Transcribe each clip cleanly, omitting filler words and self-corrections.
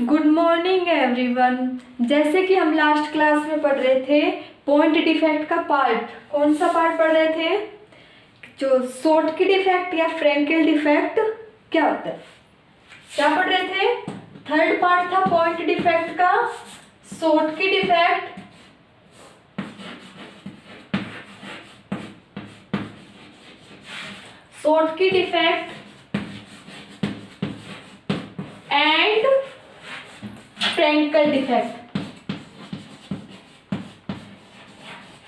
Good morning everyone. जैसे कि हम लास्ट क्लास में पढ़ रहे थे पॉइंट डिफेक्ट का पार्ट। कौन सा पार्ट पढ़ रहे थे? जो शॉर्टकी डिफेक्ट या फ्रैंकेल डिफेक्ट क्या होता है, क्या पढ़ रहे थे? थर्ड पार्ट था पॉइंट डिफेक्ट का, Schottky defect, Schottky defect and Frenkel defect.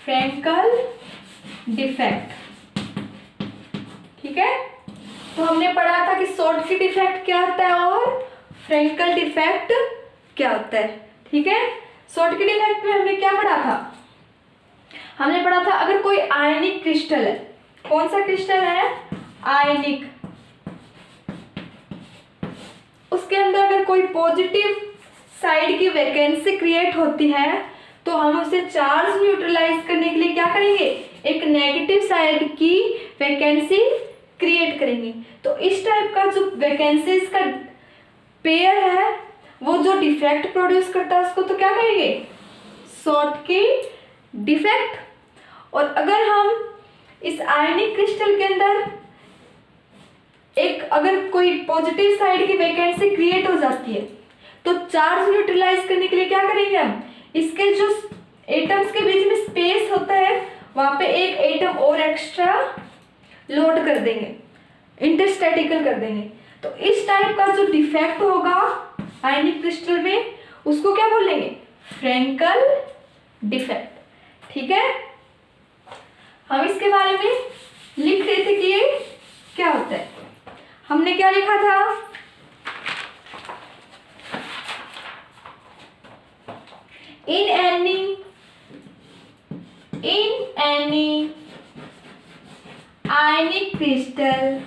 Frenkel defect, ठीक है। तो हमने पढ़ा था कि शॉर्टकी डिफेक्ट क्या होता है और फ्रैंकल डिफेक्ट क्या होता है, ठीक है। शॉर्टकी डिफेक्ट में हमने क्या पढ़ा था? हमने पढ़ा था अगर कोई आयनिक क्रिस्टल है, कौन सा क्रिस्टल है? आयनिक, उसके अंदर अगर कोई पॉजिटिव साइड की वैकेंसी क्रिएट होती है तो हम उसे चार्ज न्यूट्रलाइज करने के लिए क्या करेंगे? एक नेगेटिव साइड की वैकेंसी क्रिएट करेंगे। तो इस टाइप का जो वैकेंसीज का पेयर है वो जो डिफेक्ट प्रोड्यूस करता है उसको तो क्या कहेंगे? Schottky defect. और अगर हम इस आयनिक क्रिस्टल के अंदर अगर कोई पॉजिटिव साइड की वैकेंसी क्रिएट हो जाती है तो चार्ज न्यूट्रलाइज करने के लिए क्या करेंगे? हम इसके जो एटम्स के बीच में स्पेस होता है वहां पे एक एटम और एक्स्ट्रा लोड कर देंगे, इंटरस्टैटिकल कर देंगे। तो इस टाइप का जो डिफेक्ट होगा आयनिक क्रिस्टल में उसको क्या बोलेंगे? फ्रैंकल डिफेक्ट, ठीक है। हम इसके बारे में लिख रहे थे कि ये क्या होता है। हमने क्या लिखा था? In any ionic crystal,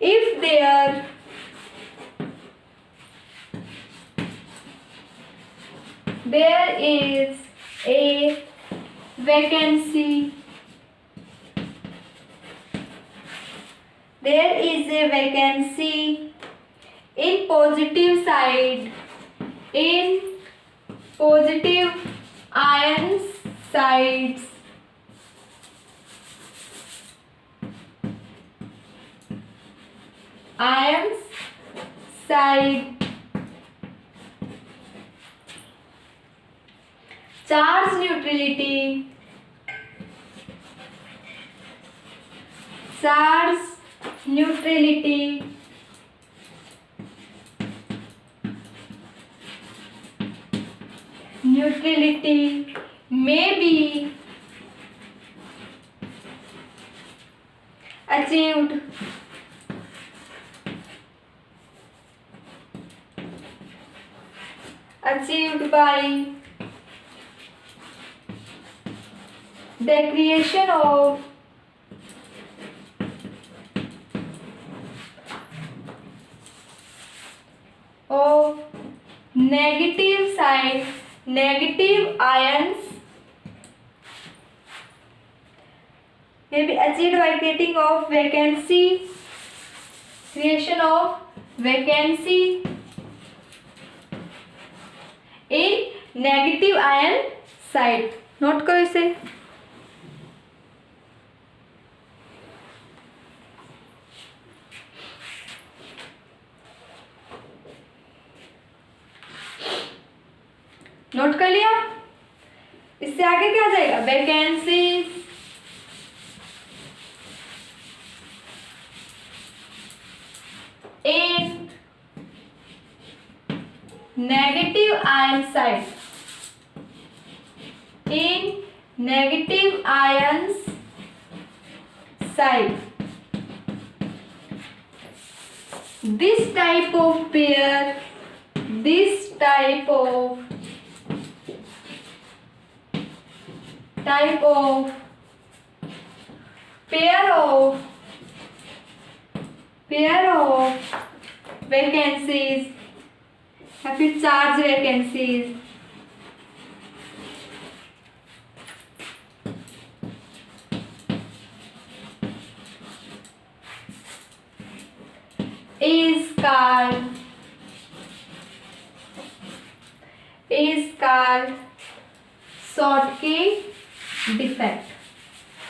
if there is a vacancy, in positive side, in positive ion sides, charge neutrality, may be achieved by the creation of negative ions, may be achieved by creation of vacancy in negative ion side। Note करो इसे। Note कर लिया? इससे आगे क्या आ जाएगा? Vacancies in negative ion side, in negative ions side. This type of pair, pair of vacancies या फिर charge vacancies is called Schottky defect.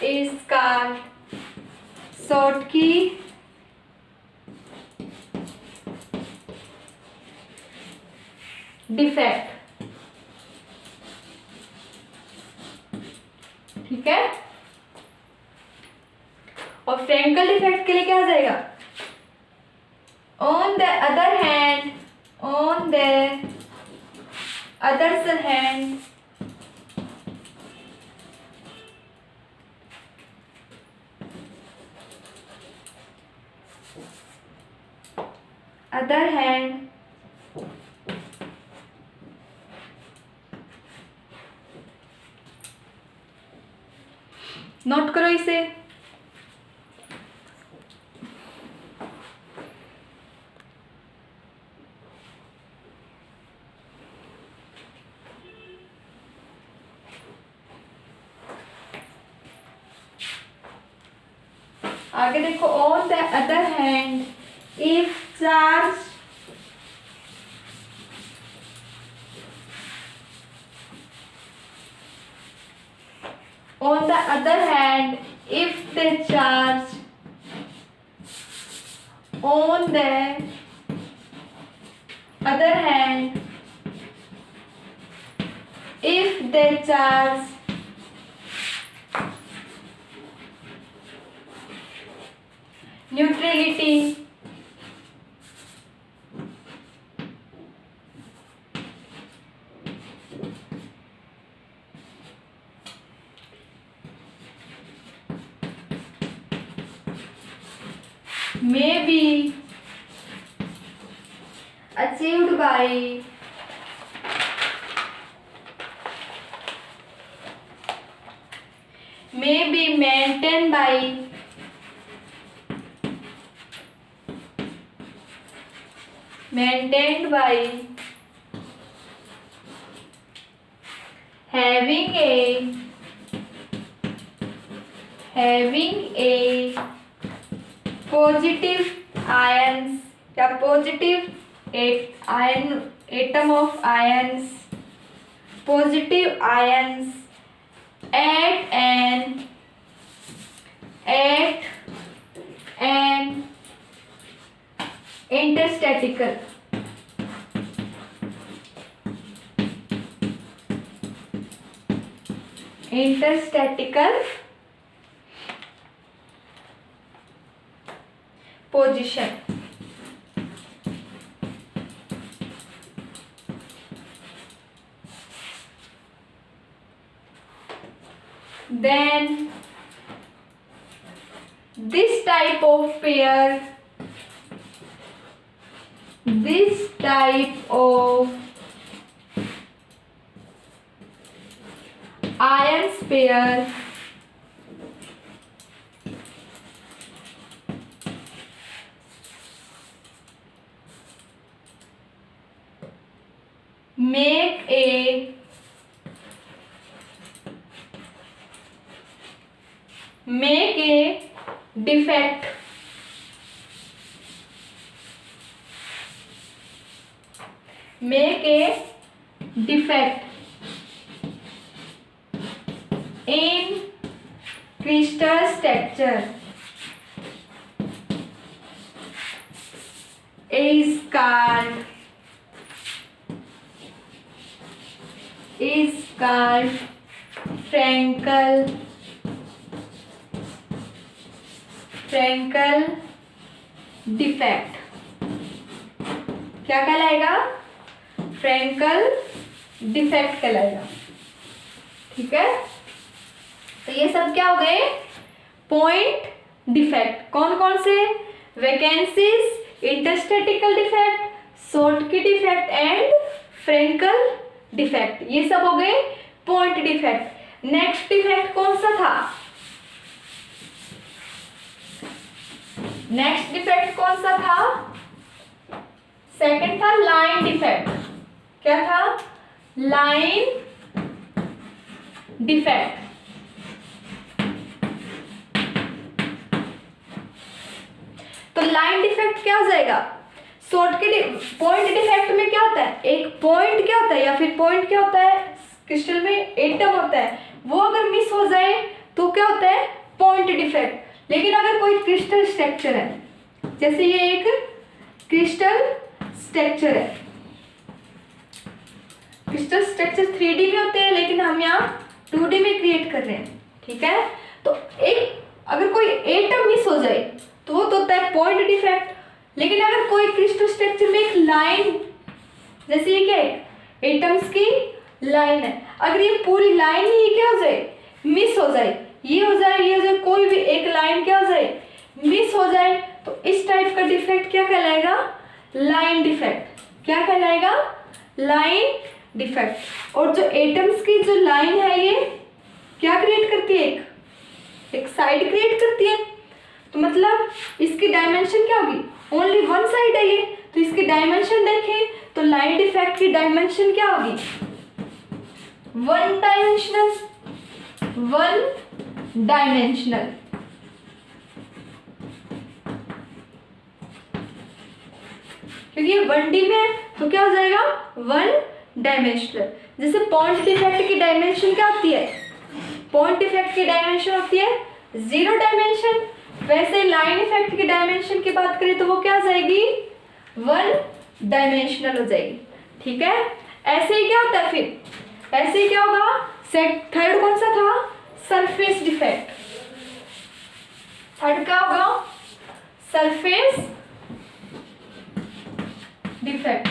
Is called Schottky defect. ठीक है। और फ्रेंकल डिफेक्ट के लिए क्या आ जाएगा? On the other hand, note करो इसे। आगे देखो, on the other hand if charge on the other hand, if the charge on the other hand, if the charge neutrality may be achieved by may be maintained by having a positive ions या positive atom of ions, positive ions at an interstitial position. Then this type of pair, ions pair make a defect in crystal structure is called Frankel defect. क्या कहलाएगा? Frenkel defect कहलाएगा। ठीक है, तो ये सब क्या हो गए? Point defect. कौन कौन से? Vacancies, interstitial defect, Schottky defect and Frenkel defect. ये सब हो गए पॉइंट डिफेक्ट। नेक्स्ट डिफेक्ट कौन सा था? नेक्स्ट डिफेक्ट कौन सा था? सेकंड था लाइन डिफेक्ट। क्या था? Line defect. तो लाइन डिफेक्ट क्या हो जाएगा, शॉर्ट के पॉइंट डिफेक्ट में क्या होता है, एक पॉइंट क्या होता है या फिर पॉइंट क्या होता है क्रिस्टल में, एटम होता है, वो अगर मिस हो जाए तो क्या होता है, पॉइंट डिफेक्ट। लेकिन अगर कोई क्रिस्टल स्ट्रक्चर है, जैसे ये एक क्रिस्टल स्ट्रक्चर है, क्रिस्टल स्ट्रक्चर 3D में होते हैं लेकिन हम यहाँ 2D में क्रिएट कर रहे हैं, ठीक है। तो एक अगर कोई एटम मिस हो जाए तो वो तो होता है पॉइंट डिफेक्ट। लेकिन अगर कोई क्रिस्टल स्ट्रक्चर में एक लाइन, जैसे ये क्या है, एटम्स की लाइन है, अगर ये पूरी लाइन ही क्या हो जाए, मिस हो जाए, ये हो जाए, ये हो जाए, कोई भी एक लाइन क्या हो जाए, मिस हो जाए, तो इस टाइप का डिफेक्ट क्या कहलाएगा, लाइन डिफेक्ट। क्या कहलाएगा, लाइन डिफेक्ट। और जो एटम्स की जो लाइन है ये क्या क्रिएट करती है, एक साइड क्रिएट करती है, तो मतलब इसकी डायमेंशन क्या होगी, ओनली वन साइड है ये, तो इसकी डायमेंशन देखें तो लाइन डिफेक्ट की डायमेंशन क्या होगी, वन डायमेंशनल, वन डायमेंशनल। क्योंकि ये 1D में है तो क्या हो जाएगा, वन डायमेंशनल। जैसे पॉइंट डिफेक्ट की डायमेंशन क्या होती है, पॉइंट डिफेक्ट की डायमेंशन होती है 0 डायमेंशन, वैसे लाइन इफेक्ट की डायमेंशन की बात करें तो वो क्या हो जाएगी, 1 डायमेंशनल हो जाएगी, ठीक है। ऐसे ही क्या होता है, फिर ऐसे ही क्या होगा, थर्ड कौन सा था, सरफेस डिफेक्ट। थर्ड क्या होगा, सरफेस डिफेक्ट।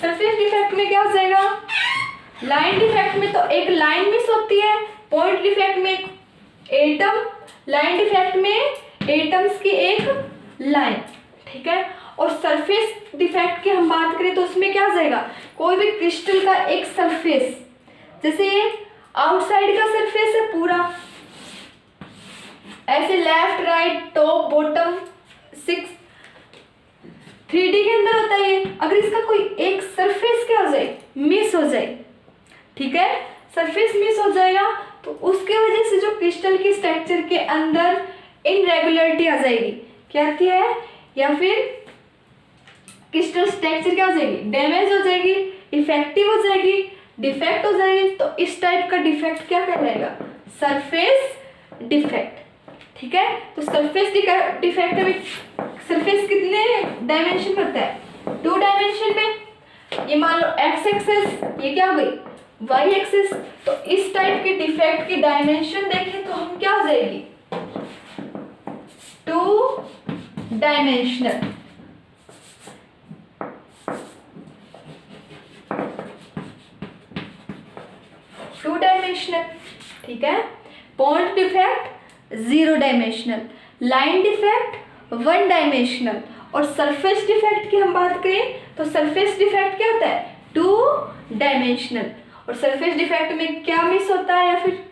सरफेस डिफेक्ट में क्या हो जाएगा, लाइन डिफेक्ट में तो एक लाइन मिस होती है, पॉइंट डिफेक्ट में एक एटम, लाइन डिफेक्ट में एटम्स की एक लाइन, ठीक है। और सरफेस डिफेक्ट की हम बात करें तो उसमें क्या हो जाएगा, कोई भी क्रिस्टल का एक सरफेस, जैसे ये आउटसाइड का सरफेस है पूरा, ऐसे left right top bottom 6 3D के अंदर होता है ये, अगर इसका कोई एक सरफेस क्या हो जाए, मिस हो जाए, ठीक है, सरफेस मिस हो जाएगा तो उसके वजह से जो क्रिस्टल की स्ट्रक्चर के अंदर इनरेगुलरिटी आ जाएगी, क्या आती है, या फिर क्रिस्टल स्ट्रक्चर क्या हो जाएगी, डैमेज हो जाएगी, इफेक्टिव हो जाएगी, डिफेक्ट हो जाएगी। तो इस टाइप का डिफेक्ट क्या कहलाएगा, सरफेस डिफेक्ट, ठीक है। तो सरफेस डिफेक्ट में सरफेस कितने डायमेंशन करता है, 2 डायमेंशन में। ये मान लो एक्स एक्सिस, ये क्या हो गई वाई एक्सिस, तो इस टाइप के डिफेक्ट की डायमेंशन देखें तो हम क्या हो जाएगी, 2 डायमेंशनल। ठीक है। Point defect 0 dimensional, line defect 1 dimensional, और सरफेस डिफेक्ट की हम बात करें तो सरफेस डिफेक्ट क्या होता है, 2 डायमेंशनल। और सरफेस डिफेक्ट में क्या मिस होता है या फिर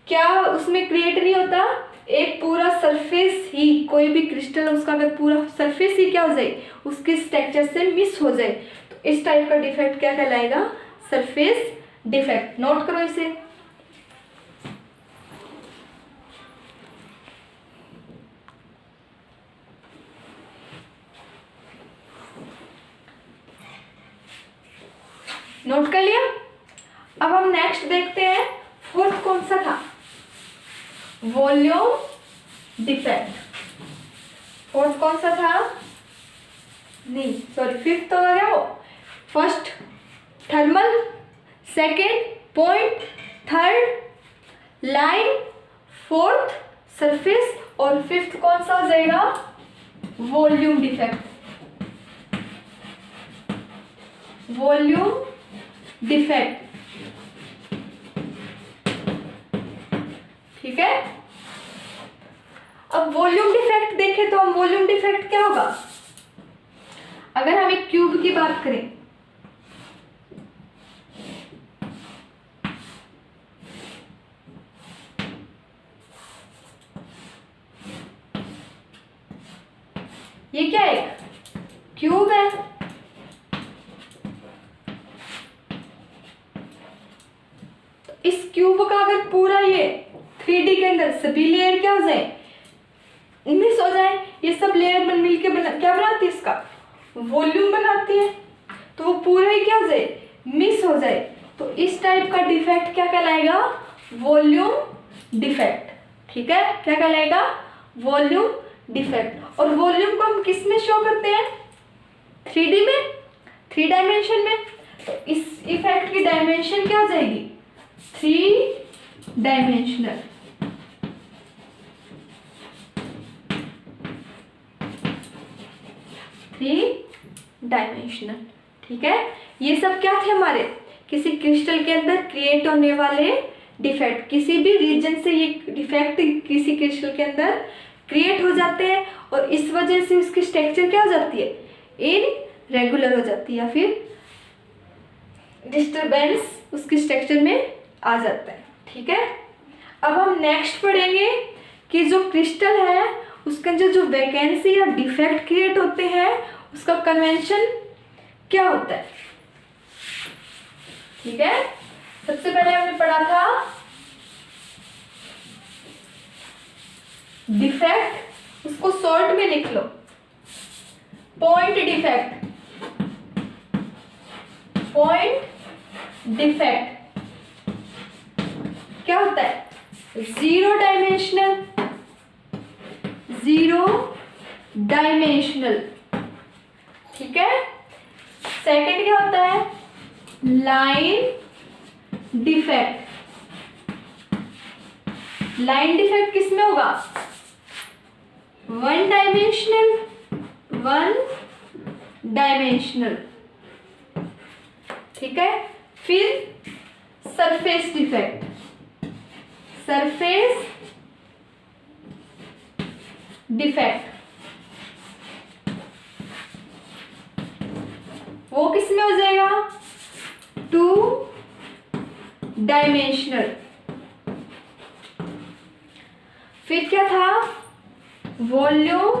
क्या उसमें क्रिएट नहीं होता, एक पूरा सरफेस ही, कोई भी क्रिस्टल उसका अगर पूरा सरफेस ही क्या हो जाए, उसके स्ट्रक्चर से मिस हो जाए, तो इस टाइप का डिफेक्ट क्या कहलाएगा, सरफेस डिफेक्ट। नोट करो इसे। नोट कर लिया। अब हम नेक्स्ट देखते हैं, फोर्थ कौन सा था, वॉल्यूम डिफेक्ट। फोर्थ कौन सा था, नहीं सॉरी फिफ्थ हो गया वो। First thermal, second point, third line, fourth surface, और फिफ्थ कौन सा हो जाएगा, वॉल्यूम डिफेक्ट। वॉल्यूम डिफेक्ट, ठीक है। अब वॉल्यूम डिफेक्ट देखें तो हम वॉल्यूम डिफेक्ट क्या होगा, अगर हम एक क्यूब की बात करें, ये क्या है, क्यूब है, पूरा ये 3D के अंदर सभी लेयर क्या हो जाए, मिस हो जाए। ये सब लेयर मिलके क्या बनाती है, इसका वॉल्यूम बनाती है, तो वो पूरा ही क्या हो जाए, मिस हो जाए। तो इस टाइप का डिफेक्ट क्या कहलाएगा, वॉल्यूम डिफेक्ट। ठीक है, क्या कहलाएगा, वॉल्यूम डिफेक्ट। और वॉल्यूम को हम किस में शो करते हैं, 3D में, 3 डायमेंशन में। तो इस इफेक्ट की डायमेंशन क्या हो जाएगी, 3 डायमेंशनल। ठीक है, ये सब क्या थे हमारे किसी क्रिस्टल के अंदर क्रिएट होने वाले डिफेक्ट। किसी भी रीजन से ये डिफेक्ट किसी क्रिस्टल के अंदर क्रिएट हो जाते हैं और इस वजह से उसकी स्ट्रक्चर क्या हो जाती है, इनरेगुलर हो जाती है, या फिर डिस्टरबेंस उसकी स्ट्रक्चर में आ जाता है। ठीक है, अब हम नेक्स्ट पढ़ेंगे कि जो क्रिस्टल है उसके अंदर जो वैकेंसी या डिफेक्ट क्रिएट होते हैं उसका कन्वेंशन क्या होता है। ठीक है, सबसे पहले हमने पढ़ा था डिफेक्ट, उसको शॉर्ट में लिख लो, पॉइंट डिफेक्ट। पॉइंट डिफेक्ट क्या होता है, 0 डायमेंशनल, 0 डायमेंशनल। ठीक है, सेकंड क्या होता है, लाइन डिफेक्ट। लाइन डिफेक्ट किस में होगा, 1 डायमेंशनल, 1 डायमेंशनल। ठीक है, फिर सरफेस डिफेक्ट। सरफेस डिफेक्ट वो किस में हो जाएगा, 2 डायमेंशनल। फिर क्या था, वॉल्यूम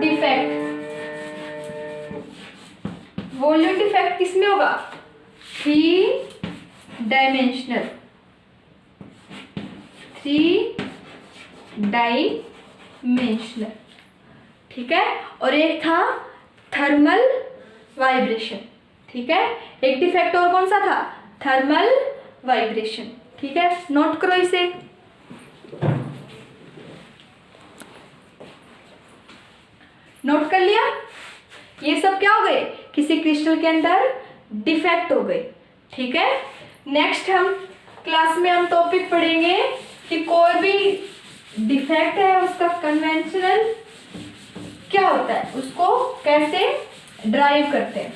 डिफेक्ट। वॉल्यूम डिफेक्ट किस में होगा, 3 डायमेंशनल, 3 डायमेंशनल। ठीक है, और एक था थर्मल वाइब्रेशन। ठीक है, एक डिफेक्ट और कौन सा था, थर्मल वाइब्रेशन। ठीक है, नोट करो इसे। नोट कर लिया, ये सब क्या हो गए, किसी क्रिस्टल के अंदर डिफेक्ट हो गए। ठीक है, नेक्स्ट हम क्लास में हम टॉपिक पढ़ेंगे कि कोई भी डिफेक्ट है उसका कन्वेंशनल क्या होता है, उसको कैसे ड्राइव करते हैं।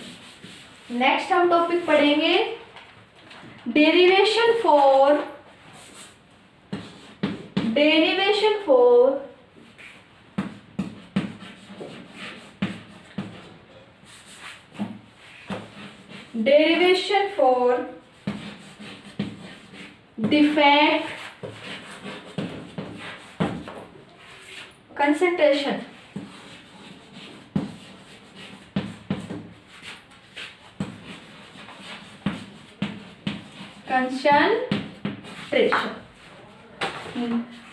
नेक्स्ट हम टॉपिक पढ़ेंगे डेरिवेशन फॉर डिफेक्ट कंसंट्रेशन।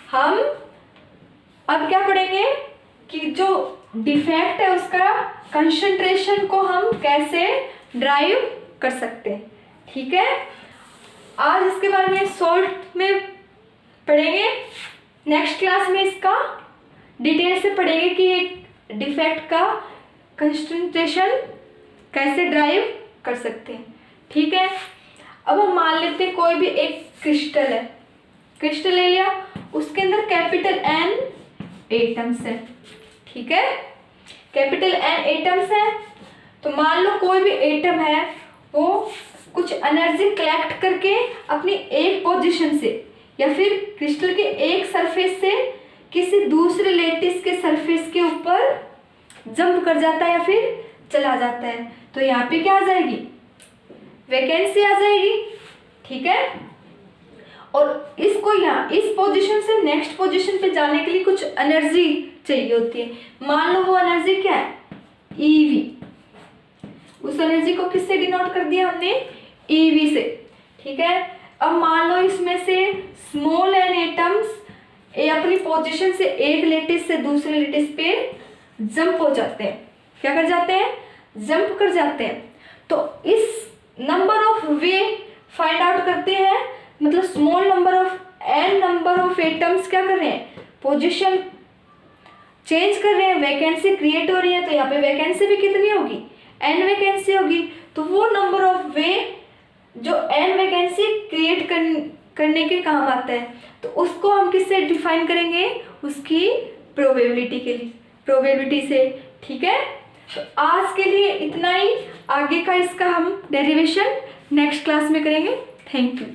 हम अब क्या पढ़ेंगे कि जो डिफेक्ट है उसका कंसंट्रेशन को हम कैसे ड्राइव कर सकते हैं। ठीक है, आज इसके बारे में शॉर्ट में पढ़ेंगे, नेक्स्ट क्लास में इसका डिटेल से पढ़ेंगे कि एक डिफेक्ट का कंसंट्रेशन कैसे ड्राइव कर सकते हैं। ठीक है, अब हम मान लेते हैं कोई भी एक क्रिस्टल है, क्रिस्टल ले लिया, उसके अंदर कैपिटल N एटम्स है। ठीक है, कैपिटल N एटम्स है, तो मान लो कोई भी एटम है वो कुछ एनर्जी कलेक्ट करके अपनी एक पोजीशन से या फिर क्रिस्टल के एक सरफेस से किसी दूसरे लेटिस के सरफेस के ऊपर जंप कर जाता है या फिर चला जाता है, तो यहाँ पे क्या आ जाएगी, वैकेंसी आ जाएगी। ठीक है, और इसको यहाँ इस पोजीशन से नेक्स्ट पोजीशन पे जाने के लिए कुछ एनर्जी चाहिए होती है। मान लो वो एनर्जी क्या है, EV। उस एनर्जी को किससे डिनोट कर दिया हमने, EV से। ठीक है। अब मान लो इसमें से स्मॉल एन एटम्स ये अपनी पोजीशन से एक लेटिस से दूसरे लेटिस पे जंप हो जाते हैं। क्या कर जाते हैं? जंप कर जाते हैं। तो इस number of way find out करते हैं, मतलब small number of n number of atoms क्या कर रहे हैं? पोजीशन चेंज कर रहे हैं, वैकेंसी क्रिएट हो रही है। तो यहाँ पे वैकेंसी भी कितनी होगी? एन वैकेंसी होगी। तो वो नंबर ऑफ वे जो एन वैकेंसी क्रिएट करने के काम आता है, तो उसको हम किससे डिफाइन करेंगे? उसकी प्रोबेबिलिटी से। ठीक है। तो आज के लिए इतना ही। आगे का इसका हम डेरिवेशन नेक्स्ट क्लास में करेंगे। Thank you.